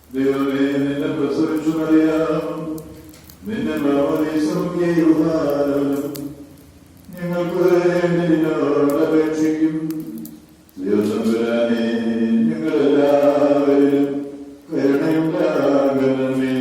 ദൈവമേ, നിന്നെ പ്രസവിച്ചു അറിയാം, നിന്നെ ഞങ്ങൾക്ക് വേണ്ടി നിന്നോട് അപേക്ഷിക്കും. ദൈവസംബുരാനേ, ഞങ്ങളെല്ലാവരിലും കരുണയുണ്ടാകണമേ.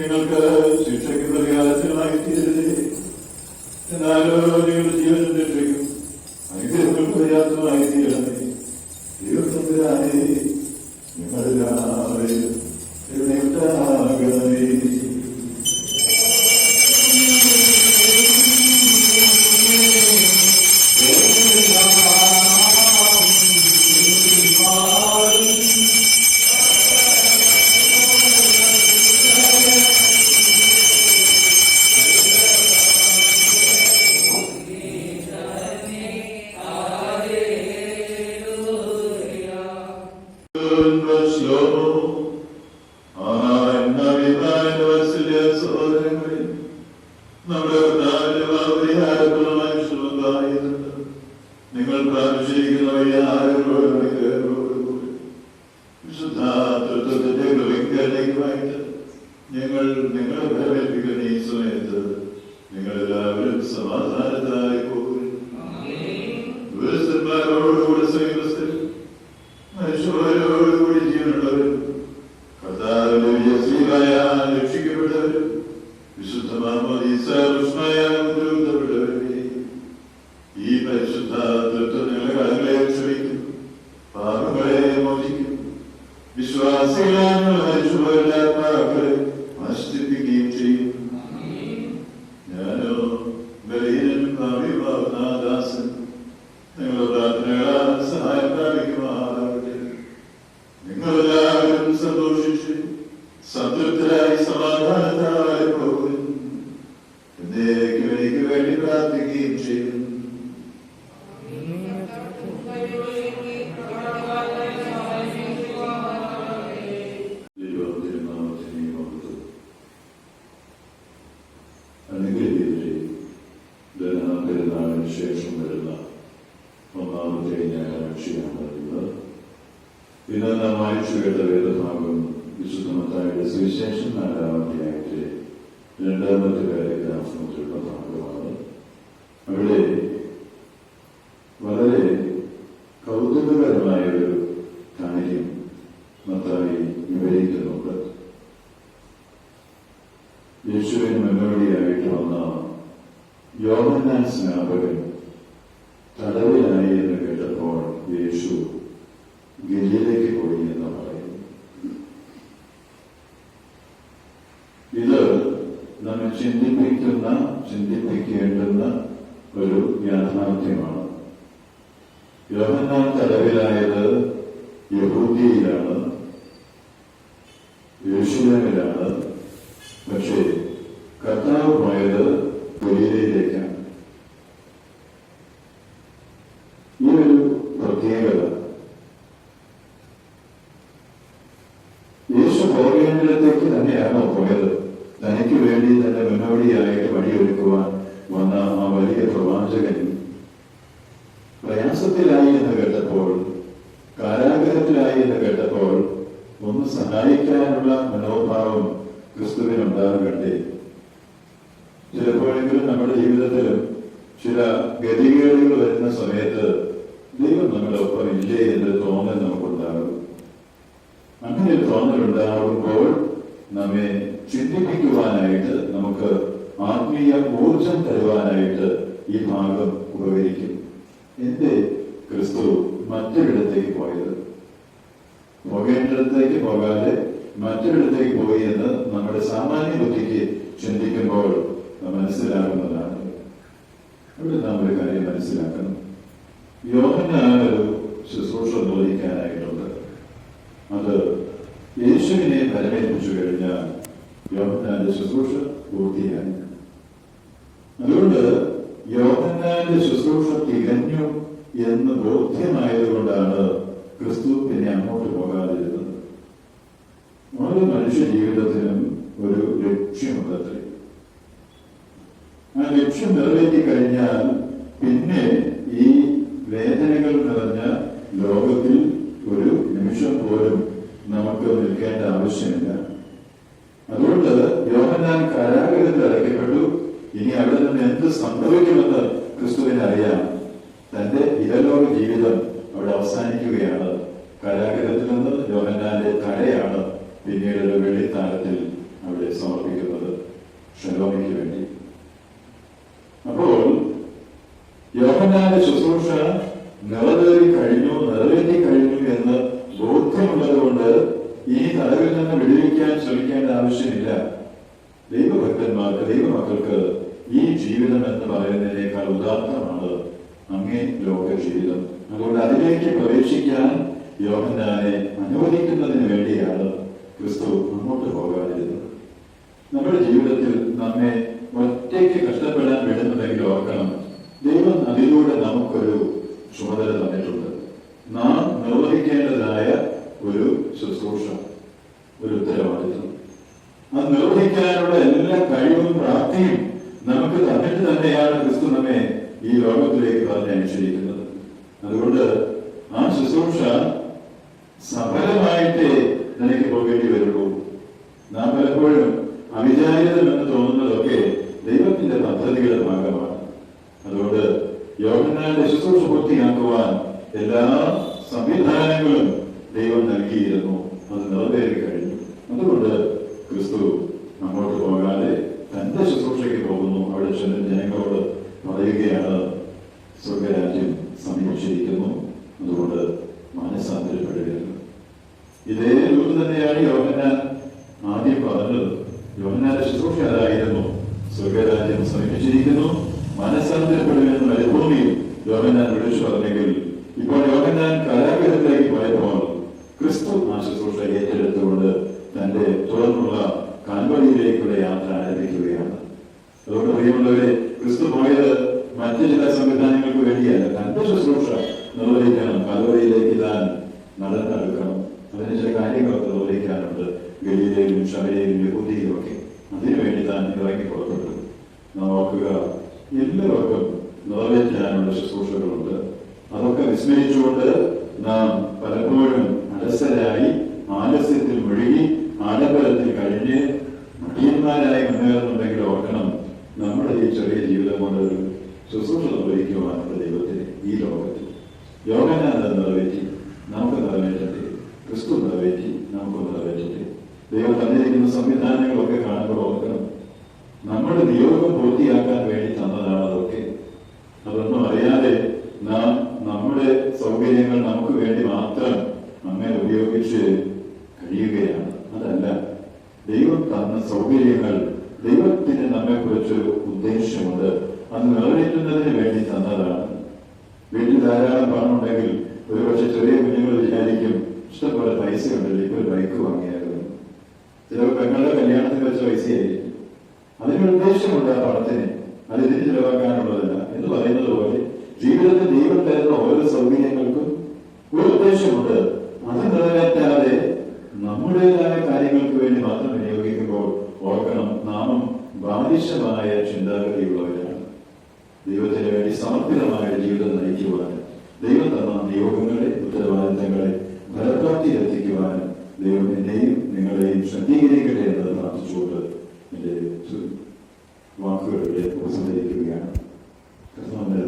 നിങ്ങൾക്ക് ശിക്ഷയ്ക്ക് പരിഹാരത്തിനായി തീരരുതേ. എന്നാലോ നിങ്ങളുടെ ജീവനും രക്ഷയ്ക്കും അനുഗ്രഹങ്ങൾക്ക് പര്യാപ്തമായി തീരണമേ. ദൈവത്തമ്പുരാനേ, നിങ്ങളെല്ലാവരും എഴുന്നേൽക്കാകണമേ. നിങ്ങൾ പ്രാപിച്ചിരിക്കുന്ന വിശുദ്ധാത്വത്തിന്റെ കൃപയ്ക്കായിട്ട് ഞങ്ങൾ നിങ്ങളെ ഭരമേൽപ്പിക്കുന്ന ഈ സമയത്ത് നിങ്ങളെല്ലാവരും സമാധാനത്തായി പോകും. ദുരസ്ഥന്മാരോടുകൂടി സമീപസ്ഥരും മനുഷ്യരോടുകൂടി ജീവനുള്ളവരും കർത്താവിന്റെ വിജയശ്രീയാൽ രക്ഷിക്കപ്പെട്ടവരും വിശുദ്ധമായാൽ ഉത്തരവിട്ടവരും ഈ പരിശുദ്ധാത്വം നിങ്ങളെ കടങ്ങളെ ക്ഷമിക്കും, പാപങ്ങളെ മോചിക്കും, വിശ്വാസികളായ മനുഷ്യരുടെ ആത്മാക്കളെ നശിപ്പിക്കുകയും ചെയ്യും. ഞാനോ ബലഹീനനും ഭാവിയുമാകുന്ന ദാസൻ നിങ്ങളുടെ പ്രാർത്ഥനകളാൽ സഹായം പ്രാപിക്കുമാറാകട്ടെ. നിങ്ങളെല്ലാവരും സന്തോഷിച്ച് സംതൃപ്തരായി സമാധാനത്തായി പോകും. എന്നേക്കും എനിക്ക് വേണ്ടി പ്രാർത്ഥിക്കുകയും ചെയ്യും. പെരുന്നാളിന് ശേഷം വരുന്ന ഒന്നാമത്തെ ഞായറാഴ്ചയാണ് പറയുന്നത്. ഇന്ന് നാം വായിച്ചു കേട്ട വേദഭാഗം വിശുദ്ധ മത്തായിയുടെ സുവിശേഷം 4-ാം അധ്യായത്തിലെ 2-ാമത്തെ പാരഗ്രാഫ് മുതലുള്ള ഭാഗമാണ്. അവിടെ വളരെ കൗതുകകരമായൊരു കാര്യം മത്തായി വിവരിക്കുന്നുണ്ട്. യേശുവിന് മുന്നോടിയായിട്ട് വന്ന യോഹന്നാൻ സ്നാപകൻ തടവിലായി എന്ന് കേട്ടപ്പോൾ യേശു ഗലീലയ്ക്ക് പോയി എന്ന് പറയുന്നു. ഇത് നമ്മെ ചിന്തിപ്പിക്കേണ്ടുന്ന ഒരു യാഥാർത്ഥ്യമാണ്. യോഹന്നാൻ തടവിലായത് യഹൂദിയിലാണ്, യെരൂശലേമിലാണ്. പക്ഷേ കർത്താവ് പോയത് ഗലീലയിലേക്കാണ്. ഈ ഒരു പ്രത്യേകത യേശു പോകേണ്ടിടത്തേക്ക് തന്നെയാണോ പോയത്? തനിക്ക് വേണ്ടി തന്നെ മുന്നോടിയായിട്ട് വഴിയൊരുക്കുവാൻ വന്ന ആ വലിയ പ്രവാചകൻ പ്രയാസത്തിലായി എന്ന് കേട്ടപ്പോൾ, കാരാഗ്രഹത്തിലായി എന്ന് കേട്ടപ്പോൾ ഒന്ന് സഹായിക്കാനുള്ള മനോഭാവം ക്രിസ്തുവിനുണ്ടാകട്ടെ. ചിലപ്പോഴെങ്കിലും നമ്മുടെ ജീവിതത്തിലും ചില ഗതികേടുകൾ വരുന്ന സമയത്ത് ദൈവം നമ്മുടെ ഒപ്പം ഇല്ലേ എന്ന് തോന്നൽ നമുക്കുണ്ടാകും. അങ്ങനെ ഒരു തോന്നലുണ്ടാകുമ്പോൾ നമ്മെ ചിന്തിപ്പിക്കുവാനായിട്ട്, നമുക്ക് ആത്മീയ ഊർജം തരുവാനായിട്ട് ഈ ഭാഗം ഉപകരിക്കും. എന്റെ ക്രിസ്തു മറ്റൊരിടത്തേക്ക് പോയത്, പോകേണ്ടിടത്തേക്ക് പോകാതെ മറ്റൊരിടത്തേക്ക് പോയി എന്ന് നമ്മുടെ സാമാന്യ ബുദ്ധിക്ക് ചിന്തിക്കുമ്പോൾ മനസ്സിലാകുന്നതാണ്. ഇവിടെ നാം ഒരു കാര്യം മനസ്സിലാക്കണം. യോഹന്നാനൊരു ശുശ്രൂഷ നിർവഹിക്കാനായിട്ടുണ്ട്. അത് യേശുവിനെ പരമേൽപ്പിച്ചു കഴിഞ്ഞാൽ യോഹന്നാന്റെ ശുശ്രൂഷ പൂർത്തിയായി. അതുകൊണ്ട് യോഹന്നാന്റെ ശുശ്രൂഷ തികഞ്ഞു എന്ന് ബോധ്യമായതുകൊണ്ടാണ് ക്രിസ്തു പിന്നെ അങ്ങോട്ട് പോകാതിരുന്നത്. ഓരോ മനുഷ്യ ജീവിതത്തിനും ഒരു ലക്ഷ്യമുണ്ടത്രേ. ആ ലക്ഷ്യം നിറവേറ്റി കഴിഞ്ഞാൽ പിന്നെ ഈ വേദനകൾ നിറഞ്ഞ ലോകത്തിൽ ഒരു നിമിഷം പോലും നമുക്ക് നിൽക്കേണ്ട ആവശ്യമില്ല. അതുകൊണ്ട് യോഹന്നാൻ കാരാഗ്രഹത്തിൽ അടയ്ക്കപ്പെട്ടു. ഇനി അവിടെ നിന്ന് എന്ത് സംഭവിക്കുമെന്ന് ക്രിസ്തുവിന് അറിയാം. തന്റെ ഇഹലോക ജീവിതം അവിടെ അവസാനിക്കുകയാണ്. കാരാഗ്രഹത്തിൽ നിന്ന് യോഹന്നാന്റെ തലയാണ് പിന്നീട് ഒരു വെള്ളിത്താരത്തിൽ അവിടെ സമർപ്പിക്കുന്നത് ഷലോമയ്ക്ക് വേണ്ടി. അപ്പോൾ യോഹന്നാന്റെ ശുശ്രൂഷ നിറവേറ്റി കഴിഞ്ഞു എന്ന് ബോധ്യമുള്ളത് കൊണ്ട് ഈ തടവിൽ നിന്ന് വിടുവിക്കാൻ ശ്രമിക്കേണ്ട ആവശ്യമില്ല. ദൈവഭക്തന്മാർക്ക്, ദൈവമക്കൾക്ക് ഈ ജീവിതം എന്ന് പറയുന്നതിനേക്കാൾ ഉദാത്തമാണ് അങ്ങേ ലോക ജീവിതം. അതുകൊണ്ട് അതിലേക്ക് പ്രവേശിക്കാൻ യോഹന്നാനെ അനുവദിക്കുന്നതിന് വേണ്ടിയാണ് ക്രിസ്തു മുന്നോട്ട് പോകാതിരുന്നത്. നമ്മുടെ ജീവിതത്തിൽ നമ്മെ ഒറ്റയ്ക്ക് കഷ്ടപ്പെടാൻ വിടുന്നുണ്ടെങ്കിൽ ഓർക്കണം, ദൈവം അതിലൂടെ നമുക്കൊരു ചുമതല തന്നിട്ടുണ്ട്. നാം നിർവഹിക്കേണ്ടതായ ഒരു ശുശ്രൂഷ, ഒരു ഉത്തരവാദിത്വം. അത് നിർവഹിക്കാനുള്ള എല്ലാ കഴിവും പ്രാപ്തിയും നമുക്ക് തന്നിട്ട് തന്നെയാണ് ക്രിസ്തു നമ്മെ ഈ ലോകത്തിലേക്ക് പറഞ്ഞയച്ചിരിക്കുന്നത്. അതുകൊണ്ട് ആ ശുശ്രൂഷ സഫലമായിട്ടേ നിനക്ക് പോകേണ്ടി വരുള്ളൂ. നാം പലപ്പോഴും അവിചാരിതമെന്ന് തോന്നുന്നതൊക്കെ ദൈവത്തിന്റെ പദ്ധതികളുടെ ഭാഗമാണ്. അതുകൊണ്ട് യോഹന്നാന്റെ ശുശ്രൂഷ പൂർത്തിയാക്കുവാൻ എല്ലാ സംവിധാനങ്ങളും ദൈവം നൽകിയിരുന്നു. അത് നിറവേറി കഴിഞ്ഞു. അതുകൊണ്ട് ക്രിസ്തു അങ്ങോട്ട് പോകാതെ തന്റെ ശുശ്രൂഷയ്ക്ക് പോകുന്നു. അവിടെ ചെന്ന ജനങ്ങളോട് പറയുകയാണ്, സ്വർഗരാജ്യം സമീപിച്ചിരിക്കുന്നു, അതുകൊണ്ട് മനസ്സാന്തരപ്പെടുകയാണ്. ഇതേ രൂപ തന്നെയാണ് യോഹന്നാൻ ആദ്യം പറഞ്ഞത്. യോഹന്നാന്റെ ശുശ്രൂഷ അതായിരുന്നു, സ്വർഗരാജ്യം സമീപിച്ചിരിക്കുന്നു, മനസ്സാന്തരപ്പെടുമെന്ന് മരുഭൂമിയിൽ യോഹന്നാൻ വിളിച്ചു പറഞ്ഞെങ്കിൽ, ഇപ്പോൾ യോഹന്നാൻ കാരാഗൃഹത്തിലേക്ക് പോയപ്പോൾ ക്രിസ്തു ആ ശുശ്രൂഷ ഏറ്റെടുത്തുകൊണ്ട് തന്റെ തുടർന്നുള്ള കാൽവരിയിലേക്കുള്ള യാത്ര ആരംഭിക്കുകയാണ്. അതുകൊണ്ട് പ്രിയമുള്ളവരെ, ക്രിസ്തു പോയത് മറ്റു ചില സംവിധാനങ്ങൾക്ക് വേണ്ടിയല്ല. തന്റെ ശുശ്രൂഷ നിർവഹിക്കണം, കാൽവരിയിലേക്ക് താൻ നടന്നെടുക്കണം. അതിന് ചില കാര്യങ്ങളൊക്കെ നിർവഹിക്കാനുണ്ട്. ഗലീലയിലും ശമര്യയിലും യഹൂദിയിലും ഒക്കെ അതിനുവേണ്ടി താൻ ഇറങ്ങി പുറപ്പെട്ടു. നാം ഓർക്കുക, എല്ലാവർക്കും നിറവേറ്റാനുള്ള ശുശ്രൂഷകളുണ്ട്. അതൊക്കെ വിസ്മരിച്ചുകൊണ്ട് നാം പലപ്പോഴും അലസരായി, ആലസ്യത്തിൽ മുഴുകി, ആഡംബരത്തിൽ കഴിഞ്ഞ് മടിയന്മാരായി മുന്നേറുന്നുണ്ടെങ്കിൽ ഓർക്കണം, നമ്മുടെ ഈ ചെറിയ ജീവിതം കൊണ്ട് ഒരു ശുശ്രൂഷ നിർവഹിക്കുവാനുള്ള ദൈവത്തിന് ഈ ലോകത്തിൽ യോഹന്നാൻ നിറവേറ്റി, നമുക്ക് നിറവേറ്റട്ടെ. ക്രിസ്തു നിറവേറ്റി, നമുക്ക് നിറവേറ്റട്ടെ. ദൈവം തന്നിരിക്കുന്ന സംവിധാനങ്ങളൊക്കെ കാണുമ്പോൾ ഓർക്കണം, നമ്മുടെ നിയോഗം പൂർത്തിയാക്കാൻ വേണ്ടി തന്നതാണ് അതൊക്കെ. അതൊന്നും അറിയാതെ നാം നമ്മുടെ സൗകര്യങ്ങൾ നമുക്ക് വേണ്ടി മാത്രം അങ്ങനെ ഉപയോഗിച്ച് കഴിയുകയാണ്. അതല്ല, ദൈവം തന്ന സൗകര്യങ്ങൾ, ദൈവത്തിന് നമ്മെ കുറിച്ചൊരു ഉദ്ദേശമുണ്ട്. അത് നിറവേറ്റുന്നതിന് വേണ്ടി തന്നതാണ്. വീട്ടിൽ ധാരാളം പണം ഉണ്ടെങ്കിൽ ഒരുപക്ഷെ ചെറിയ കുഞ്ഞുങ്ങൾ വിചാരിക്കും, ഇഷ്ടംപോലെ പൈസ ഉണ്ടല്ലോ, ഇപ്പൊ ഒരു ബൈക്ക് വാങ്ങിയായിരുന്നു. ചില പെങ്ങളുടെ കല്യാണത്തിന് വെച്ച പൈസയായിരിക്കും. അതിനൊരു ഉദ്ദേശമുണ്ട് ആ പണത്തിന്, അത് ഇതിന് ചിലവാക്കാനുള്ളതല്ല എന്ന് പറയുന്നത് പോലെ ജീവിതത്തിൽ ദൈവം തരുന്ന ഓരോ സൗകര്യങ്ങൾക്കും ഒരു ഉദ്ദേശമുണ്ട്. അത് നിറവേറ്റാതെ നമ്മുടേതായ കാര്യങ്ങൾക്ക് വേണ്ടി മാത്രം വിനിയോഗിക്കുമ്പോൾ ഓർക്കണം, നാമും ബാലിശമായ ചിന്താഗതിയുള്ളവരാണ്. ദൈവത്തിന് വേണ്ടി സമർപ്പിതമായ ജീവിതം നയിക്കുവാനും ദൈവം തന്ന നിയോഗങ്ങളെ, ഉത്തരവാദിത്തങ്ങളെ ഫലപ്രാപ്തിയിലെത്തിക്കുവാനും ദൈവം എന്നെയും നിങ്ങളെയും ശ്രദ്ധീകരിക്കട്ടെ എന്നത് പ്രാർത്ഥിച്ചുകൊണ്ട് എന്റെ വാക്കുകളുടെ ഉപസംഹരിക്കുകയാണ്. നമ്മുടെ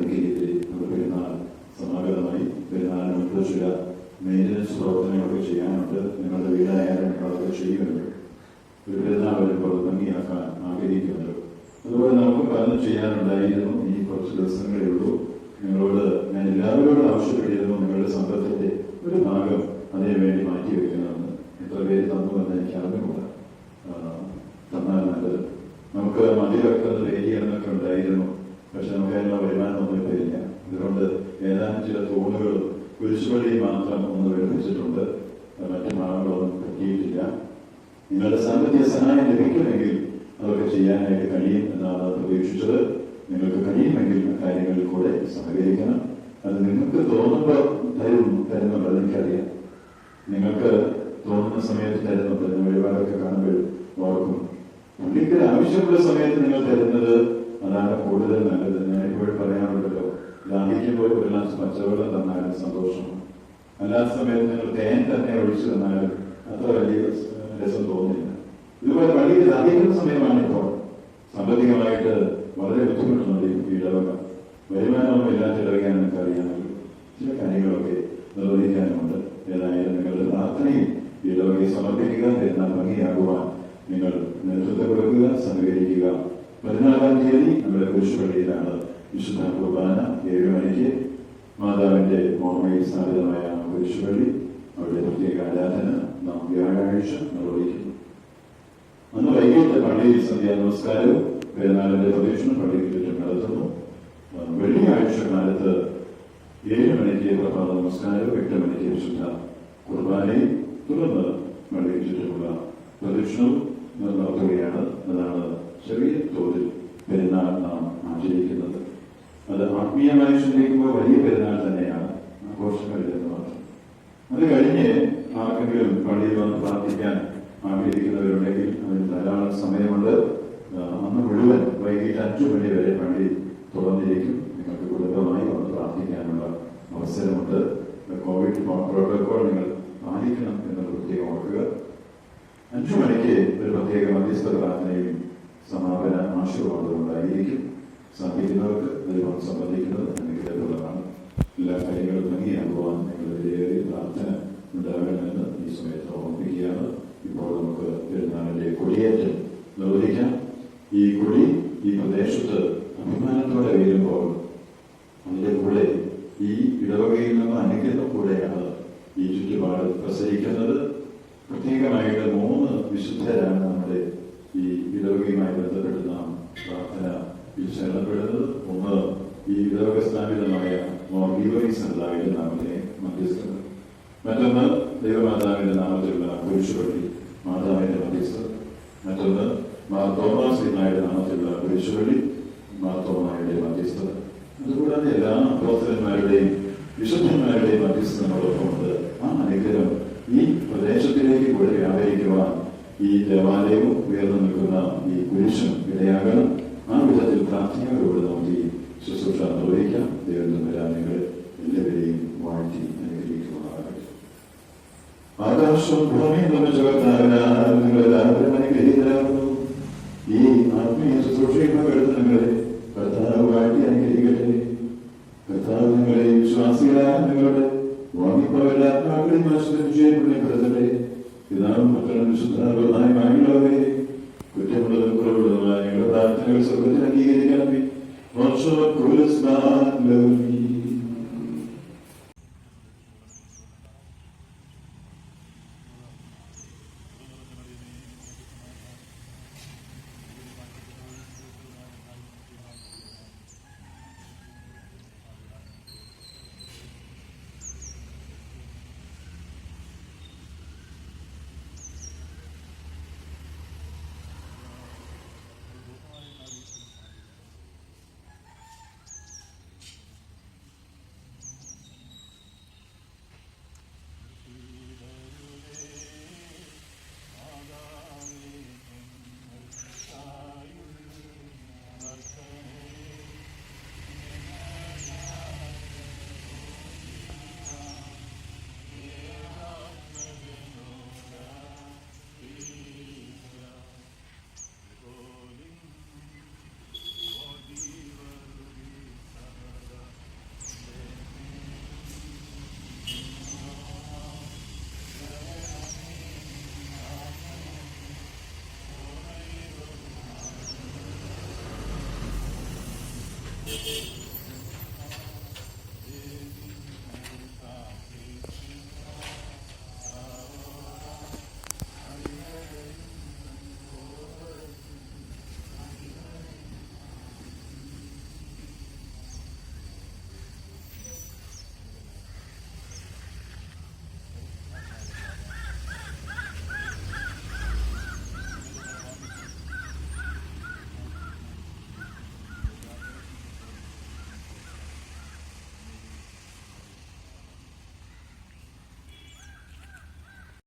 പെരുന്നാൾ സമാഗതമായി. പെരുന്നാളിന് ചില മെയിൻ്റനൻസ് പ്രവർത്തനങ്ങളൊക്കെ ചെയ്യാനുണ്ട്. നിങ്ങളുടെ വീടായാലും നിങ്ങളതൊക്കെ ചെയ്യുമല്ലോ. ഒരു പെരുന്നാൾ വരുമ്പോൾ ഭംഗിയാക്കാൻ ആഗ്രഹിക്കുമല്ലോ. അതുപോലെ നമുക്ക് പലതും ചെയ്യാനുണ്ടായിരുന്നു. ഇനി കുറച്ച് ദിവസങ്ങളേ ഉള്ളൂ. നിങ്ങളോട് ഞാൻ എല്ലാവരോടും ആവശ്യപ്പെട്ടിരുന്നു, നിങ്ങളുടെ സമ്പത്തിന്റെ ഒരു ഭാഗം അതിനു വേണ്ടി മാറ്റിവെക്കണമെന്ന്. എത്ര പേര് തന്നുവെന്ന് എനിക്ക് അറിഞ്ഞുകൂടാ. തന്നാൽ നല്ലത്. നമുക്ക് മതിലൊക്കെ ഏരിയകളൊക്കെ ഉണ്ടായിരുന്നു, പക്ഷെ നമുക്ക് അതിനുള്ള വരുമാനമൊന്നും ഇപ്പോൾ ഇല്ല. അതുകൊണ്ട് ഏതാനും ചില തൂണുകളും കുരിശുപള്ളിയും മാത്രം ഒന്ന് വെളുപ്പിച്ചിട്ടുണ്ട്. മറ്റു ഭാഗങ്ങളൊന്നും പറ്റിയിട്ടില്ല. നിങ്ങളുടെ സാമ്പത്തിക സഹായം ലഭിക്കുമെങ്കിൽ അതൊക്കെ ചെയ്യാനായിട്ട് കഴിയും എന്നാണ് പ്രതീക്ഷിച്ചത്. നിങ്ങൾക്ക് കഴിയുമെങ്കിൽ കാര്യങ്ങളിൽ കൂടെ സഹകരിക്കണം. അത് നിങ്ങൾക്ക് തോന്നുമ്പോൾ തരുന്നുണ്ട്, എനിക്കറിയാം. നിങ്ങൾക്ക് തോന്നുന്ന സമയത്ത് തരുന്നുണ്ട്. വഴിപാടൊക്കെ കാണുമ്പോൾ ഓർക്കും, പുള്ളിക്ക് ആവശ്യമുള്ള സമയത്ത് നിങ്ങൾ തരുന്നത് അതാണ് കൂടുതൽ നല്ലത്. ഞാൻ എപ്പോഴും പറയാറുണ്ടല്ലോ, ദാഹിക്കുമ്പോൾ ഒരു ഗ്ലാസ് പച്ചവെള്ളം തന്നാലും സന്തോഷമാണ്. അല്ലാത്ത സമയത്ത് നിങ്ങൾ തേൻ തന്നെ ഒഴിച്ചു തന്നാലും അത്ര വലിയ രസം തോന്നില്ല. ഇതുപോലെ പള്ളിക്ക് ദാഹിക്കുന്ന സമയമാണിപ്പോൾ. സാമ്പത്തികമായിട്ട് വളരെ ബുദ്ധിമുട്ടുന്നുണ്ട് ഈ ഇടവക. വരുമാനമൊന്നും ഇല്ലാത്ത ഇടവയ്ക്കാൻ നിങ്ങൾക്ക് അറിയാമല്ലോ. ചില കാര്യങ്ങളൊക്കെ നിർവഹിക്കാനുമുണ്ട്. ഏതായാലും നിങ്ങളുടെ പ്രാർത്ഥനയും ഈ ഇടവകയെ സമർപ്പിക്കുക. എന്നാൽ ഭംഗിയാകുവാൻ നിങ്ങൾ നേതൃത്വം വെക്കുക, സഹകരിക്കുക. 14-ാം തീയതി നമ്മുടെ കുരിശുപള്ളിയിലാണ് വിശുദ്ധ കുർബാന 7 മണിക്ക്. മാതാവിന്റെ ഓർമ്മയിൽ സ്ഥാപിതമായ കുരിശുപള്ളി, അവിടെ പ്രത്യേക ആരാധന നാം വ്യാഴാഴ്ച നിർവഹിക്കുന്നു. അന്ന് വൈകിട്ട് പള്ളിയിൽ സന്ധ്യാ നമസ്കാരവും പെരുന്നാളിന്റെ പ്രദക്ഷിണം പള്ളിക്ക് ചുറ്റും നടത്തുന്നു. വെള്ളിയാഴ്ച കാലത്ത് 7 മണിക്ക് പ്രഭാത നമസ്കാരവും 8 മണിക്ക് വിശുദ്ധ കുർബാനയും തുടർന്ന് പള്ളിക്ക് ചുറ്റുമുള്ള പ്രദക്ഷിണവും നടത്തുകയാണ്. അതാണ് ചെറിയ തോതിൽ പെരുന്നാൾ നാം ആചരിക്കുന്നത്. അത് ആത്മീയമായി ചിന്തിക്കുമ്പോൾ വലിയ പെരുന്നാൾ തന്നെയാണ്, ആഘോഷങ്ങളില്ലെന്ന് മാത്രം. അത് കഴിഞ്ഞ് ആർക്കെങ്കിലും പള്ളിയിൽ വന്ന് പ്രാർത്ഥിക്കാൻ ആഗ്രഹിക്കുന്നവരുണ്ടെങ്കിൽ അതിന് ധാരാളം സമയമുണ്ട്. അന്ന് മുഴുവൻ വൈകിട്ട് 5 മണി വരെ പള്ളി തുറന്നിരിക്കും. നിങ്ങൾക്ക് കുടുംബമായി വന്ന് പ്രാർത്ഥിക്കാനുള്ള അവസരമുണ്ട്. കോവിഡ് പ്രോട്ടോകോൾ നിങ്ങൾ പാലിക്കണം എന്നത് പ്രത്യേകം ഓർക്കുക. 5 മണിക്ക് ഒരു പ്രത്യേക മധ്യസ്ഥ പ്രാർത്ഥനയും സമാപന ആശീർവാദവും ഉണ്ടായിരിക്കും. സാധിക്കുന്നവർക്ക് ദൈവം സംബന്ധിക്കുന്നത് അനുഗ്രഹമുള്ളതാണ്. എല്ലാ കാര്യങ്ങളും ഭംഗിയാക്കുവാൻ നിങ്ങളുടെ പ്രാർത്ഥന ഉണ്ടാകണമെന്ന് ഈ സമയത്ത് ഓർമ്മിപ്പിക്കുകയാണ്. ഇപ്പോൾ നമുക്ക് പെരുന്നാളിന്റെ കൊടിയേറ്റം നിർവഹിക്കാം. ഈ കൊടി ഈ പ്രദേശത്ത് അഭിമാനത്തോടെ വീഴുമ്പോൾ അതിന്റെ കൂടെ ഈ ഇടവകയിൽ നിന്ന് അനുഗ്രഹം കൂടെയാണ് ഈ ചുറ്റുപാട് പ്രസരിക്കുന്നത്. പ്രത്യേകമായിട്ട് 3 വിശുദ്ധരാണ് നമ്മുടെ ഈ ഇടവകയുമായി ബന്ധപ്പെട്ട് നാം പ്രാർത്ഥന ശരണപ്പെടുന്നത്. ഒന്ന്, ഈ ഇടവക സ്ഥാപിതമായ മോർഗീവറിയുടെ നാമത്തെ മധ്യസ്ഥത. മറ്റൊന്ന്, ദൈവമാതാവിന്റെ നാമത്തിലുള്ള കുരിശുപള്ളി മാതാവിന്റെ മധ്യസ്ഥത. മറ്റൊന്ന്, തോമാശ്രീനായുടെ നാമത്തിലുള്ള കുരിശുപള്ളി മാർത്തോമായുടെ മധ്യസ്ഥത. അതുകൂടാതെ എല്ലാ അപ്പോസ്തലന്മാരുടെയും വിശുദ്ധന്മാരുടെയും മധ്യസ്ഥത നമ്മോടൊപ്പമുണ്ട്. ആ അനുഗ്രഹം ഈ പ്രദേശത്തിലേക്ക് കൂടെ വ്യാപരിക്കുവാൻ ഈ ദേവാലയവും ഉയർന്നു നിൽക്കുന്ന ഈ കുരിശും ഇടയാകണം. ആ വിധത്തിൽ പ്രാർത്ഥനയോടുകൂടി നമുക്ക് ഈ ശുശ്രൂഷ നിർവഹിക്കാം. ദൈവം വരാൻ നിങ്ങൾ എല്ലാവരെയും വാഴ്ത്തി അനുഗ്രഹിക്കുമാറാകട്ടെ. ആകാശം ഭൂമിയും നിങ്ങളെല്ലാവരും അനുഗ്രഹിതരാകുന്നു. ഈ ആത്മീയ ശുശ്രൂഷയിൽ പങ്കെടുത്ത നിങ്ങളെ കർത്താവ് വാഴ്ത്തി അനുഗ്രഹിക്കട്ടെ. കർത്താവ് നിങ്ങളെ വിശ്വാസികളായ നിങ്ങളുടെ വാങ്ങിപ്പവരുടെ ആത്മാക്കളെയും ആശ്രയിപ്പെടുത്തട്ടെ. പിതാവും മക്കളും വിശുദ്ധമായുള്ളവരെ കുറ്റമുള്ളതും കുറവുള്ളതുമായ ഞങ്ങളുടെ പ്രാർത്ഥനകൾ സ്വർഗത്തിൽ അംഗീകരിക്കണമേ.